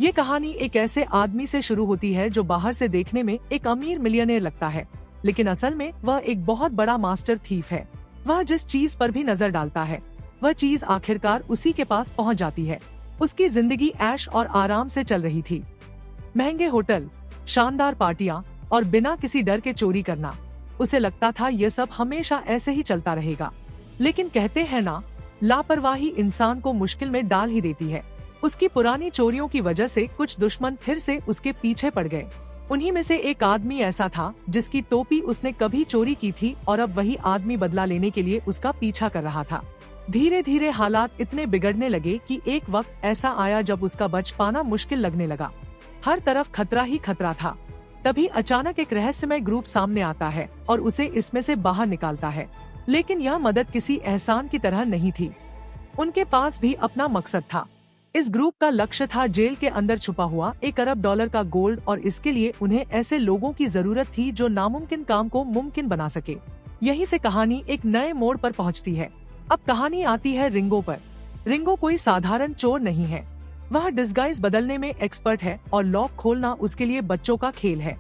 ये कहानी एक ऐसे आदमी से शुरू होती है जो बाहर से देखने में एक अमीर मिलियनेयर लगता है, लेकिन असल में वह एक बहुत बड़ा मास्टर थीफ है। वह जिस चीज पर भी नजर डालता है वह चीज आखिरकार उसी के पास पहुंच जाती है। उसकी जिंदगी ऐश और आराम से चल रही थी। महंगे होटल, शानदार पार्टियां और बिना किसी डर के चोरी करना। उसे लगता था ये सब हमेशा ऐसे ही चलता रहेगा, लेकिन कहते हैं ना, लापरवाही इंसान को मुश्किल में डाल ही देती है। उसकी पुरानी चोरियों की वजह से कुछ दुश्मन फिर से उसके पीछे पड़ गए। उन्हीं में से एक आदमी ऐसा था जिसकी टोपी उसने कभी चोरी की थी और अब वही आदमी बदला लेने के लिए उसका पीछा कर रहा था। धीरे धीरे हालात इतने बिगड़ने लगे कि एक वक्त ऐसा आया जब उसका बच पाना मुश्किल लगने लगा। हर तरफ खतरा ही खतरा था। तभी अचानक एक रहस्यमय ग्रुप सामने आता है और उसे इसमें से बाहर निकालता है। लेकिन यह मदद किसी एहसान की तरह नहीं थी। उनके पास भी अपना मकसद था। इस ग्रुप का लक्ष्य था जेल के अंदर छुपा हुआ $1 अरब का गोल्ड, और इसके लिए उन्हें ऐसे लोगों की जरूरत थी जो नामुमकिन काम को मुमकिन बना सके। यहीं से कहानी एक नए मोड़ पर पहुंचती है। अब कहानी आती है रिंगो पर। रिंगो कोई साधारण चोर नहीं है। वह डिस्गाइज बदलने में एक्सपर्ट है और लॉक खोलना उसके लिए बच्चों का खेल है।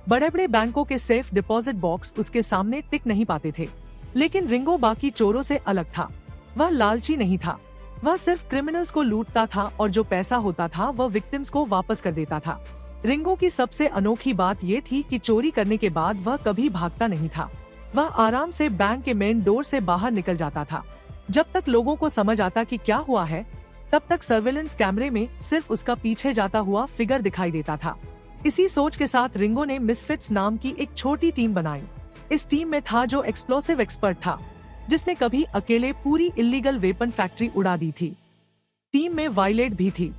बड़े बड़े बैंकों के सेफ डिपॉजिट बॉक्स उसके सामने टिक नहीं पाते थे। लेकिन रिंगो बाकी चोरों से अलग था। वह लालची नहीं था। वह सिर्फ क्रिमिनल्स को लूटता था और जो पैसा होता था वह विक्टिम्स को वापस कर देता था। रिंगो की सबसे अनोखी बात ये थी कि चोरी करने के बाद वह कभी भागता नहीं था। वह आराम से बैंक के मेन डोर से बाहर निकल जाता था। जब तक लोगों को समझ आता कि क्या हुआ है, तब तक सर्वेलेंस कैमरे में सिर्फ उसका पीछे जाता हुआ फिगर दिखाई देता था। इसी सोच के साथ रिंगो ने मिसफिट्स नाम की एक छोटी टीम बनाई। इस टीम में था जो एक्सप्लोसिव एक्सपर्ट था, जिसने कभी अकेले पूरी इल्लीगल वेपन फैक्ट्री उड़ा दी थी। टीम में वायलेट भी थी,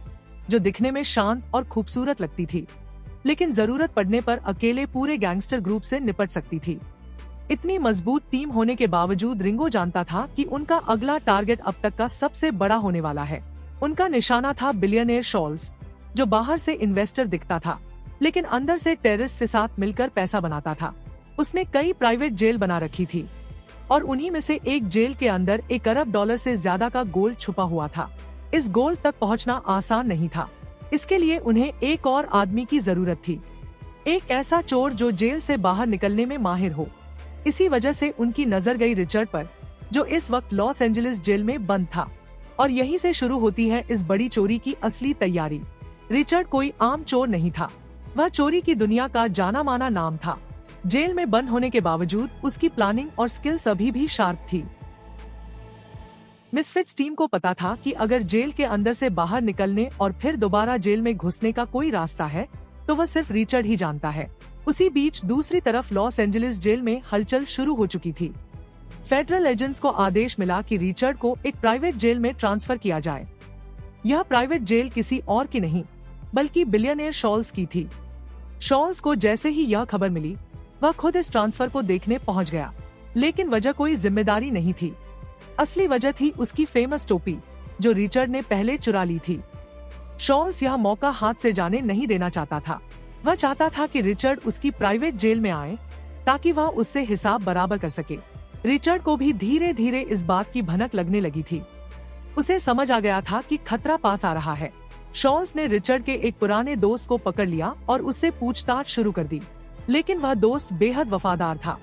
जो दिखने में शांत और खूबसूरत लगती थी, लेकिन जरूरत पड़ने पर अकेले पूरे गैंगस्टर ग्रुप से निपट सकती थी। इतनी मजबूत टीम होने के बावजूद रिंगो जानता था कि उनका अगला टारगेट अब तक का सबसे बड़ा होने वाला है। उनका निशाना था बिलियनियर शॉल्स, जो बाहर से इन्वेस्टर दिखता था, लेकिन अंदर से टेररिस्ट के साथ मिलकर पैसा बनाता था। उसने कई प्राइवेट जेल बना रखी थी और उन्हीं में से एक जेल के अंदर $1 अरब से ज्यादा का गोल्ड छुपा हुआ था। इस गोल्ड तक पहुंचना आसान नहीं था। इसके लिए उन्हें एक और आदमी की जरूरत थी, एक ऐसा चोर जो जेल से बाहर निकलने में माहिर हो। इसी वजह से उनकी नजर गई रिचर्ड पर, जो इस वक्त लॉस एंजलिस जेल में बंद था। और यहीं से शुरू होती है इस बड़ी चोरी की असली तैयारी। रिचर्ड कोई आम चोर नहीं था। वह चोरी की दुनिया का जाना माना नाम था। जेल में बंद होने के बावजूद उसकी प्लानिंग और स्किल्स अभी भी शार्प थी। मिसफिट्स टीम को पता था कि अगर जेल के अंदर से बाहर निकलने और फिर दोबारा जेल में घुसने का कोई रास्ता है, तो वह सिर्फ रिचर्ड ही जानता है। उसी बीच दूसरी तरफ लॉस एंजलिस जेल में हलचल शुरू हो चुकी थी। फेडरल एजेंट्स को आदेश मिला कि रिचर्ड को एक प्राइवेट जेल में ट्रांसफर किया जाए। यह प्राइवेट जेल किसी और की नहीं, बल्कि बिलियनियर शॉल्स की थी। शॉल्स को जैसे ही यह खबर मिली, वह खुद इस ट्रांसफर को देखने पहुंच गया। लेकिन वजह कोई जिम्मेदारी नहीं थी। असली वजह थी उसकी फेमस टोपी, जो रिचर्ड ने पहले चुरा ली थी। शॉल्स यह मौका हाथ से जाने नहीं देना चाहता था। वह चाहता था कि रिचर्ड उसकी प्राइवेट जेल में आए, ताकि वह उससे हिसाब बराबर कर सके। रिचर्ड को भी धीरे धीरे इस बात की भनक लगने लगी थी। उसे समझ आ गया था कि खतरा पास आ रहा है। शॉल्स ने रिचर्ड के एक पुराने दोस्त को पकड़ लिया और उससे पूछताछ शुरू कर दी। लेकिन वह दोस्त बेहद वफादार था।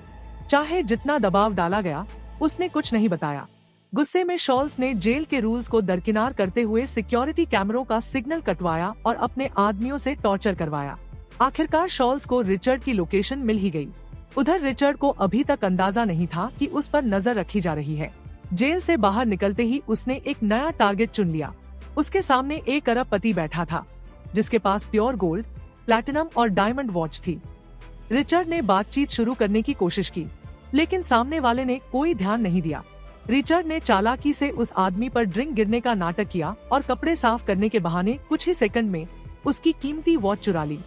चाहे जितना दबाव डाला गया, उसने कुछ नहीं बताया। गुस्से में शॉल्स ने जेल के रूल्स को दरकिनार करते हुए सिक्योरिटी कैमरों का सिग्नल कटवाया और अपने आदमियों से टॉर्चर करवाया। आखिरकार शॉल्स को रिचर्ड की लोकेशन मिल ही गई। उधर रिचर्ड को अभी तक अंदाजा नहीं था कि उस पर नजर रखी जा रही है। जेल से बाहर निकलते ही उसने एक नया टारगेट चुन लिया। उसके सामने $1 अरबपति बैठा था, जिसके पास प्योर गोल्ड, प्लैटिनम और डायमंड वॉच थी। रिचर्ड ने बातचीत शुरू करने की कोशिश की, लेकिन सामने वाले ने कोई ध्यान नहीं दिया। रिचर्ड ने चालाकी से उस आदमी पर ड्रिंक गिरने का नाटक किया और कपड़े साफ करने के बहाने कुछ ही सेकंड में उसकी कीमती वॉच चुरा ली।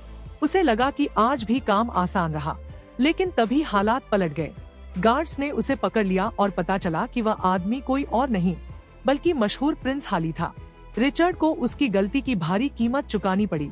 उसे लगा कि आज भी काम आसान रहा, लेकिन तभी हालात पलट गए। गार्ड्स ने उसे पकड़ लिया और पता चला कि वह आदमी कोई और नहीं, बल्कि मशहूर प्रिंस हाली था। रिचर्ड को उसकी गलती की भारी कीमत चुकानी पड़ी।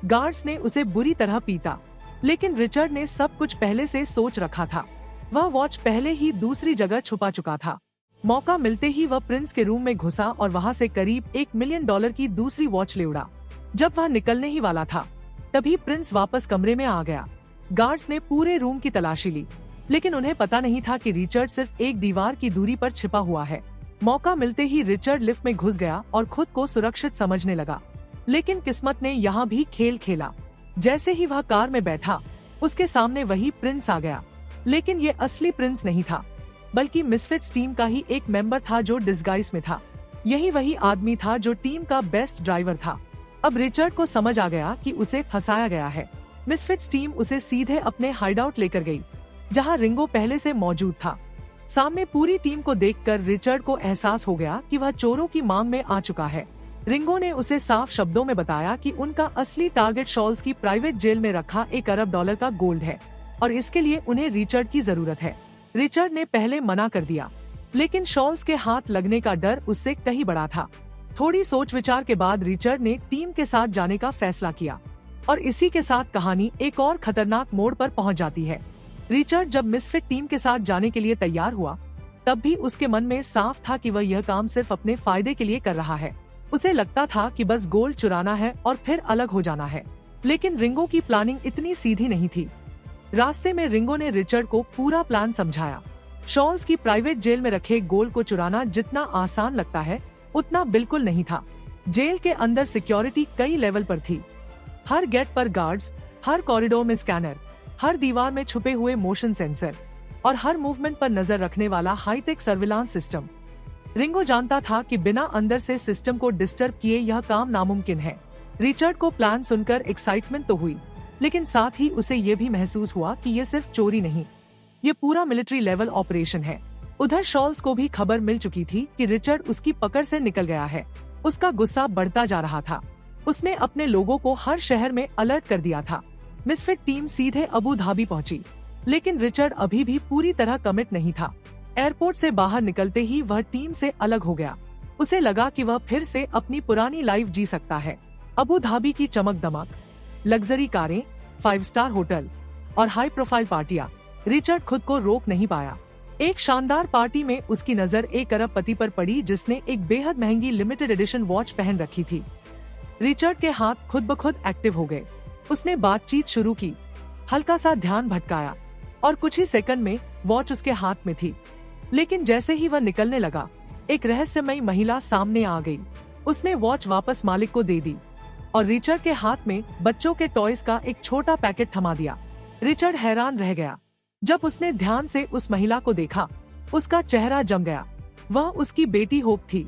गार्ड्स ने उसे बुरी तरह पीटा, लेकिन रिचर्ड ने सब कुछ पहले से सोच रखा था। वह वॉच पहले ही दूसरी जगह छुपा चुका था। मौका मिलते ही वह प्रिंस के रूम में घुसा और वहां से करीब $1 मिलियन की दूसरी वॉच ले उड़ा। जब वह निकलने ही वाला था तभी प्रिंस वापस कमरे में आ गया। गार्ड्स ने पूरे रूम की तलाशी ली, लेकिन उन्हें पता नहीं था कि रिचर्ड सिर्फ एक दीवार की दूरी पर छिपा हुआ है। मौका मिलते ही रिचर्ड लिफ्ट में घुस गया और खुद को सुरक्षित समझने लगा, लेकिन किस्मत ने यहाँ भी खेल खेला। जैसे ही वह कार में बैठा, उसके सामने वही प्रिंस आ गया, लेकिन ये असली प्रिंस नहीं था, बल्कि मिसफिट्स टीम का ही एक मेंबर था जो डिस्गाइज में था। यही वही आदमी था जो टीम का बेस्ट ड्राइवर था। अब रिचर्ड को समझ आ गया कि उसे फंसाया गया है। मिसफिट्स टीम उसे सीधे अपने हाइडआउट लेकर गई, जहां रिंगो पहले से मौजूद था। सामने पूरी टीम को देखकर रिचर्ड को एहसास हो गया कि वह चोरों की मांग में आ चुका है। रिंगो ने उसे साफ शब्दों में बताया कि उनका असली टारगेट शॉल्स की प्राइवेट जेल में रखा $1 अरब का गोल्ड है और इसके लिए उन्हें रिचर्ड की जरूरत है। रिचर्ड ने पहले मना कर दिया, लेकिन शॉल्स के हाथ लगने का डर उससे कहीं बड़ा था। थोड़ी सोच विचार के बाद रिचर्ड ने टीम के साथ जाने का फैसला किया और इसी के साथ कहानी एक और खतरनाक मोड़ पर पहुंच जाती है। रिचर्ड जब मिसफिट टीम के साथ जाने के लिए तैयार हुआ, तब भी उसके मन में साफ था कि वह यह काम सिर्फ अपने फायदे के लिए कर रहा है। उसे लगता था कि बस गोल्ड चुराना है और फिर अलग हो जाना है, लेकिन रिंगो की प्लानिंग इतनी सीधी नहीं थी। रास्ते में रिंगो ने रिचर्ड को पूरा प्लान समझाया। शॉल्स की प्राइवेट जेल में रखे गोल्ड को चुराना जितना आसान लगता है, उतना बिल्कुल नहीं था। जेल के अंदर सिक्योरिटी कई लेवल पर थी। हर गेट पर गार्ड्स, हर कॉरिडोर में स्कैनर, हर दीवार में छुपे हुए मोशन सेंसर और हर मूवमेंट पर नजर रखने वाला हाईटेक सर्विलांस सिस्टम। रिंगो जानता था कि बिना अंदर से सिस्टम को डिस्टर्ब किए यह काम नामुमकिन है। रिचर्ड को प्लान सुनकर एक्साइटमेंट तो हुई, लेकिन साथ ही उसे ये भी महसूस हुआ कि ये सिर्फ चोरी नहीं, ये पूरा मिलिट्री लेवल ऑपरेशन है। उधर शॉल्स को भी खबर मिल चुकी थी कि रिचर्ड उसकी पकड़ से निकल गया है। उसका गुस्सा बढ़ता जा रहा था। उसने अपने लोगों को हर शहर में अलर्ट कर दिया था। मिसफिट टीम सीधे अबू धाबी पहुंची, लेकिन रिचर्ड अभी भी पूरी तरह कमिट नहीं था। एयरपोर्ट से बाहर निकलते ही वह टीम से अलग हो गया। उसे लगा कि वह फिर से अपनी पुरानी लाइफ जी सकता है। अबू धाबी की चमक दमक, लग्जरी कारें, 5 स्टार होटल और हाई प्रोफाइल पार्टियां। रिचर्ड खुद को रोक नहीं पाया। एक शानदार पार्टी में उसकी नजर एक अरबपति पर पड़ी जिसने एक बेहद महंगी लिमिटेड एडिशन वॉच पहन रखी थी। रिचर्ड के हाथ खुद ब खुद एक्टिव हो गए। उसने बातचीत शुरू की, हल्का सा ध्यान भटकाया और कुछ ही सेकंड में वॉच उसके हाथ में थी। लेकिन जैसे ही वह निकलने लगा, एक रहस्यमयी महिला सामने आ गई। उसने वॉच वापस मालिक को दे दी और रिचर्ड के हाथ में बच्चों के टॉयज का एक छोटा पैकेट थमा दिया। रिचर्ड हैरान रह गया। जब उसने ध्यान से उस महिला को देखा, उसका चेहरा जम गया। वह उसकी बेटी होप थी।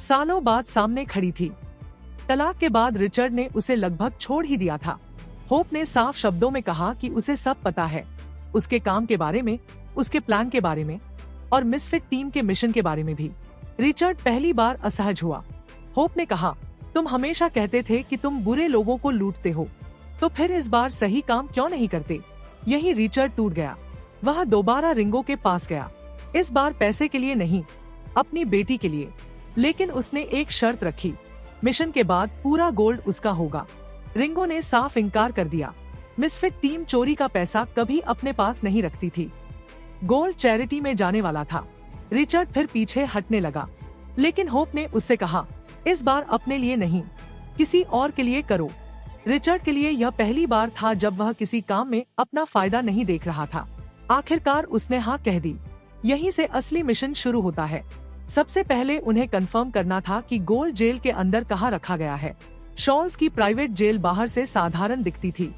सालों बाद सामने खड़ी थी। तलाक के बाद रिचर्ड ने उसे लगभग छोड़ ही दिया था। होप ने साफ शब्दों में कहा कि उसे सब पता है, उसके काम के बारे में, उसके प्लान के बारे में और मिसफिट टीम के मिशन के बारे में भी। रिचर्ड पहली बार असहज हुआ। होप ने कहा, तुम हमेशा कहते थे कि तुम बुरे लोगों को लूटते हो, तो फिर इस बार सही काम क्यों नहीं करते? यही रिचर्ड टूट गया। वह दोबारा रिंगो के पास गया, इस बार पैसे के लिए नहीं, अपनी बेटी के लिए। लेकिन उसने एक शर्त रखी, मिशन के बाद पूरा गोल्ड उसका होगा। रिंगो ने साफ इनकार कर दिया। मिसफिट टीम चोरी का पैसा कभी अपने पास नहीं रखती थी। गोल्ड चैरिटी में जाने वाला था। रिचर्ड फिर पीछे हटने लगा, लेकिन होप ने उससे कहा, इस बार अपने लिए नहीं, किसी और के लिए करो। रिचर्ड के लिए यह पहली बार था जब वह किसी काम में अपना फायदा नहीं देख रहा था। आखिरकार उसने हाँ कह दी। यहीं से असली मिशन शुरू होता है। सबसे पहले उन्हें कंफर्म करना था कि गोल्ड जेल के अंदर कहाँ रखा गया है। शॉल्स की प्राइवेट जेल बाहर से साधारण दिखती थी,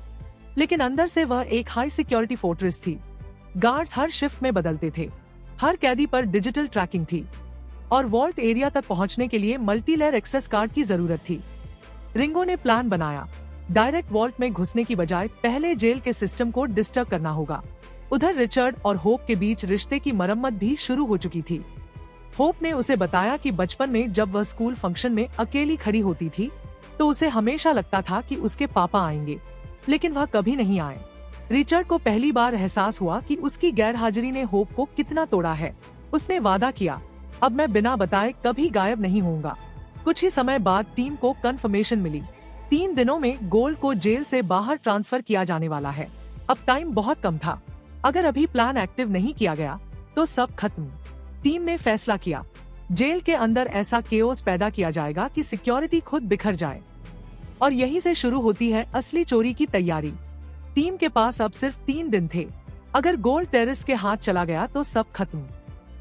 लेकिन अंदर से वह एक हाई सिक्योरिटी फोर्ट्रेस थी। गार्ड्स हर शिफ्ट में बदलते थे। हर कैदी पर डिजिटल ट्रैकिंग थी और वॉल्ट एरिया तक पहुंचने के लिए मल्टी लेयर एक्सेस कार्ड की जरूरत थी। रिंगो ने प्लान बनाया, डायरेक्ट वॉल्ट में घुसने की बजाय पहले जेल के सिस्टम को डिस्टर्ब करना होगा। उधर रिचर्ड और होप के बीच रिश्ते की मरम्मत भी शुरू हो चुकी थी। होप ने उसे बताया कि बचपन में जब वह स्कूल फंक्शन में अकेली खड़ी होती थी, तो उसे हमेशा लगता था कि उसके पापा आएंगे, लेकिन वह कभी नहीं आए। रिचर्ड को पहली बार एहसास हुआ कि उसकी गैरहाजिरी ने होप को कितना तोड़ा है। उसने वादा किया, अब मैं बिना बताए कभी गायब नहीं होऊंगा। कुछ ही समय बाद टीम को कंफर्मेशन मिली। 3 दिनों में गोल्ड को जेल से बाहर ट्रांसफर किया जाने वाला है। अब टाइम बहुत कम था। अगर अभी प्लान एक्टिव नहीं किया गया तो सब खत्म। टीम ने फैसला किया, जेल के अंदर ऐसा केओस पैदा किया जाएगा कि सिक्योरिटी खुद बिखर जाए। और यहीं से शुरू होती है असली चोरी की तैयारी। टीम के पास अब सिर्फ 3 दिन थे। अगर गोल्ड टेररिस्ट के हाथ चला गया तो सब खत्म।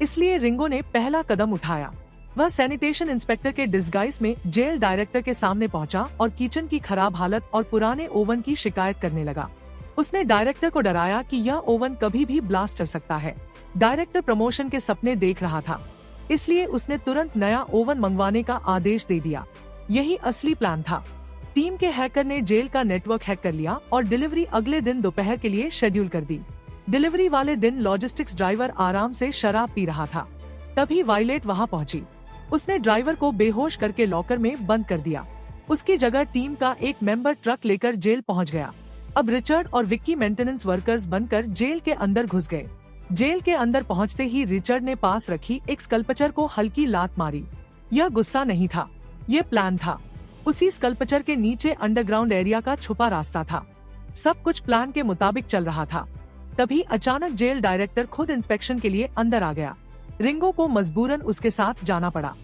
इसलिए रिंगो ने पहला कदम उठाया। वह सैनिटेशन इंस्पेक्टर के डिस्गाइज में जेल डायरेक्टर के सामने पहुंचा और किचन की खराब हालत और पुराने ओवन की शिकायत करने लगा। उसने डायरेक्टर को डराया कि यह ओवन कभी भी ब्लास्ट कर सकता है। डायरेक्टर प्रमोशन के सपने देख रहा था, इसलिए उसने तुरंत नया ओवन मंगवाने का आदेश दे दिया। यही असली प्लान था। टीम के हैकर ने जेल का नेटवर्क हैक कर लिया और डिलीवरी अगले दिन दोपहर के लिए शेड्यूल कर दी। डिलीवरी वाले दिन लॉजिस्टिक्स ड्राइवर आराम से शराब पी रहा था। तभी वायलेट वहां पहुंची। उसने ड्राइवर को बेहोश करके लॉकर में बंद कर दिया। उसकी जगह टीम का एक मेंबर ट्रक लेकर जेल पहुंच गया। अब रिचर्ड और विक्की मेंटेनेंस वर्कर्स बनकर जेल के अंदर घुस गए। जेल के अंदर पहुंचते ही रिचर्ड ने पास रखी एक स्कल्पचर को हल्की लात मारी। यह गुस्सा नहीं था, ये प्लान था। उसी स्कल्पचर के नीचे अंडरग्राउंड एरिया का छुपा रास्ता था। सब कुछ प्लान के मुताबिक चल रहा था। तभी अचानक जेल डायरेक्टर खुद इंस्पेक्शन के लिए अंदर आ गया। रिंगो को मजबूरन उसके साथ जाना पड़ा।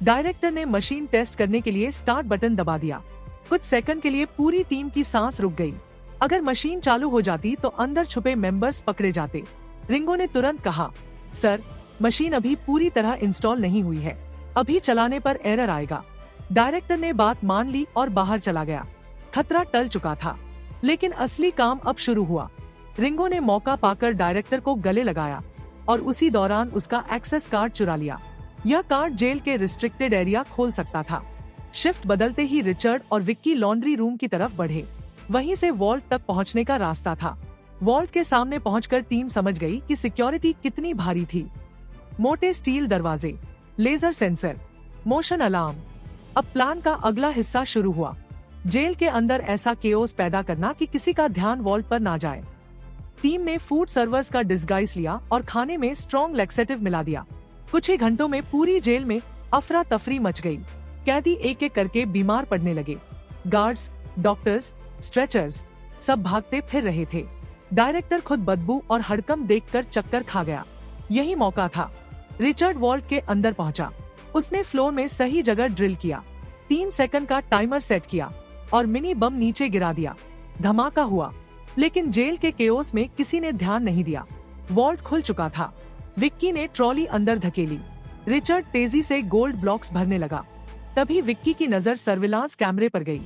डायरेक्टर ने मशीन टेस्ट करने के लिए स्टार्ट बटन दबा दिया। कुछ सेकंड के लिए पूरी टीम की सांस रुक गई। अगर मशीन चालू हो जाती तो अंदर छुपे मेंबर्स पकड़े जाते। रिंगो ने तुरंत कहा, सर, मशीन अभी पूरी तरह इंस्टॉल नहीं हुई है, अभी चलाने पर एरर आएगा। डायरेक्टर ने बात मान ली और बाहर चला गया। खतरा टल चुका था, लेकिन असली काम अब शुरू हुआ। रिंगो ने मौका पाकर डायरेक्टर को गले लगाया और उसी दौरान उसका एक्सेस कार्ड चुरा लिया। यह कार्ड जेल के रिस्ट्रिक्टेड एरिया खोल सकता था। शिफ्ट बदलते ही रिचर्ड और विक्की लॉन्ड्री रूम की तरफ बढ़े। वहीं से वॉल्ट तक पहुंचने का रास्ता था। वॉल्ट के सामने पहुंचकर टीम समझ गई कि सिक्योरिटी कितनी भारी थी। मोटे स्टील दरवाजे, लेजर सेंसर, मोशन अलार्म। अब प्लान का अगला हिस्सा शुरू हुआ। जेल के अंदर ऐसा केओस पैदा करना कि किसी का ध्यान वॉल्ट पर ना जाए। टीम ने फूड सर्वर्स का डिस्गाइज लिया और खाने में स्ट्रॉन्ग लैक्सेटिव मिला दिया। कुछ ही घंटों में पूरी जेल में अफरा तफरी मच गई। कैदी एक एक करके बीमार पड़ने लगे। गार्ड्स, डॉक्टर्स, स्ट्रेचर्स सब भागते फिर रहे थे। डायरेक्टर खुद बदबू और हड़कंप देखकर चक्कर खा गया। यही मौका था। रिचर्ड वॉल्ट के अंदर पहुंचा। उसने फ्लोर में सही जगह ड्रिल किया। 3 सेकंड का टाइमर सेट किया और मिनी बम नीचे गिरा दिया। धमाका हुआ, लेकिन जेल के केओस में किसी ने ध्यान नहीं दिया। वॉल्ट खुल चुका था। विक्की ने ट्रॉली अंदर धकेली। रिचर्ड तेजी से गोल्ड ब्लॉक्स भरने लगा। तभी विक्की की नजर सर्विलांस कैमरे पर गई।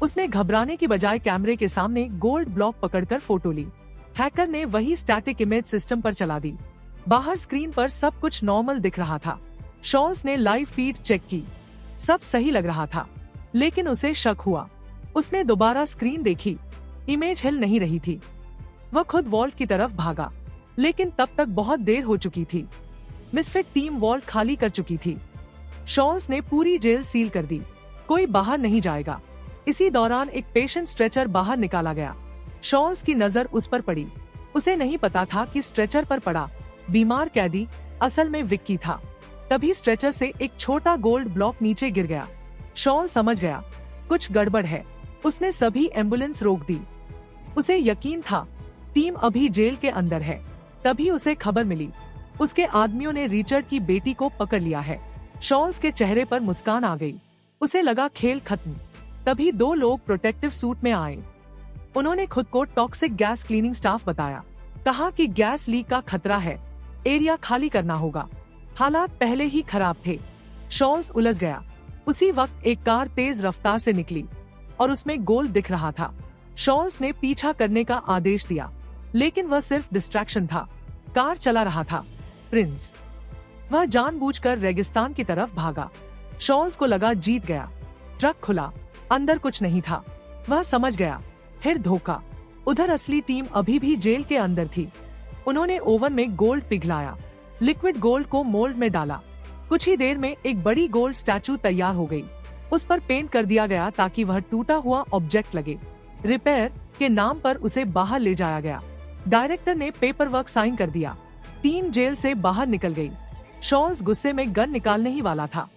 उसने घबराने की बजाय कैमरे के सामने गोल्ड ब्लॉक पकड़कर फोटो ली। हैकर ने वही स्टैटिक इमेज सिस्टम पर चला दी। बाहर स्क्रीन पर सब कुछ नॉर्मल दिख रहा था। शॉल्स ने लाइव फीड चेक की। सब सही लग रहा था, लेकिन उसे शक हुआ। उसने दोबारा स्क्रीन देखी। इमेज हिल नहीं रही थी। वह खुद वॉल्ट की तरफ भागा, लेकिन तब तक बहुत देर हो चुकी थी। मिसफिट टीम वॉल्ट खाली कर चुकी थी। शॉल्स ने पूरी जेल सील कर दी। कोई बाहर नहीं जाएगा। इसी दौरान एक पेशेंट स्ट्रेचर बाहर निकाला गया। शॉल्स की नजर उस पर पड़ी। उसे नहीं पता था कि स्ट्रेचर पर पड़ा बीमार कैदी असल में विक्की था। तभी स्ट्रेचर से एक छोटा गोल्ड ब्लॉक नीचे गिर गया। शॉल समझ गया कुछ गड़बड़ है। उसने सभी एम्बुलेंस रोक दी। उसे यकीन था टीम अभी जेल के अंदर है। तभी उसे खबर मिली उसके आदमियों ने रिचर्ड की बेटी को पकड़ लिया है। शॉल्स के चेहरे पर मुस्कान आ गई। उसे लगा खेल खत्म। तभी 2 लोग प्रोटेक्टिव सूट में आए। उन्होंने खुद को टॉक्सिक गैस क्लीनिंग स्टाफ बताया। कहा कि गैस लीक का खतरा है, एरिया खाली करना होगा। हालात पहले ही खराब थे। शॉल्स उलझ गया। उसी वक्त एक कार तेज रफ्तार से निकली और उसमें गोल्ड दिख रहा था। शॉल्स ने पीछा करने का आदेश दिया, लेकिन वह सिर्फ डिस्ट्रैक्शन था। कार चला रहा था प्रिंस। वह जानबूझकर रेगिस्तान की तरफ भागा। शॉल्स को लगा जीत गया। ट्रक खुला, अंदर कुछ नहीं था। वह समझ गया फिर धोखा। उधर असली टीम अभी भी जेल के अंदर थी। उन्होंने ओवन में गोल्ड पिघलाया, लिक्विड गोल्ड को मोल्ड में डाला। कुछ ही देर में एक बड़ी गोल्ड स्टैचू तैयार हो गई। उस पर पेंट कर दिया गया ताकि वह टूटा हुआ ऑब्जेक्ट लगे। रिपेयर के नाम पर उसे बाहर ले जाया गया। डायरेक्टर ने पेपर वर्क साइन कर दिया। टीम जेल से बाहर निकल गई। शॉल्स गुस्से में गन निकालने ही वाला था।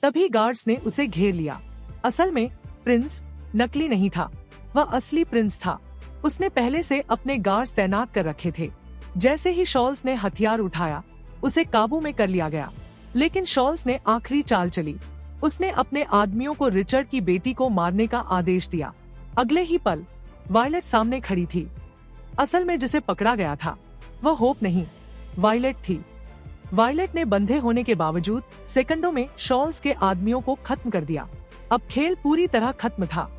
तभी गार्ड्स ने उसे घेर लिया। असल में प्रिंस नकली नहीं था, वह असली प्रिंस था। उसने पहले से अपने गार्ड्स तैनात कर रखे थे। जैसे ही शॉल्स ने हथियार उठाया, उसे काबू में कर लिया गया। लेकिन शॉल्स ने आखिरी चाल चली। उसने अपने आदमियों को रिचर्ड की बेटी को मारने का आदेश दिया। अगले ही पल वायलेट सामने खड़ी थी। असल में जिसे पकड़ा गया था वह होप नहीं, वायलेट थी। वायलेट ने बंधे होने के बावजूद सेकंडों में शॉल्स के आदमियों को खत्म कर दिया। अब खेल पूरी तरह खत्म था।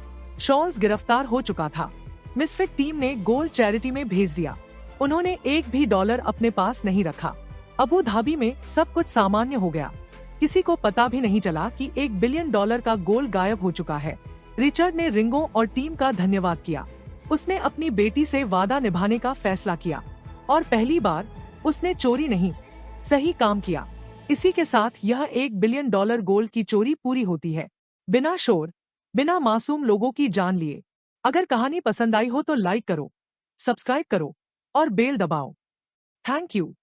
शॉल्स गिरफ्तार हो चुका था। मिसफिट टीम ने गोल्ड चैरिटी में भेज दिया। उन्होंने एक भी डॉलर अपने पास नहीं रखा। अबू धाबी में सब कुछ सामान्य हो गया। किसी को पता भी नहीं चला कि $1 बिलियन का गोल्ड गायब हो चुका है। रिचर्ड ने रिंगो और टीम का धन्यवाद किया। उसने अपनी बेटी से वादा निभाने का फैसला किया और पहली बार उसने चोरी नहीं, सही काम किया। इसी के साथ यह $1 बिलियन गोल्ड की चोरी पूरी होती है, बिना शोर, बिना मासूम लोगों की जान लिए। अगर कहानी पसंद आई हो तो लाइक करो, सब्सक्राइब करो और बेल दबाओ। Thank you.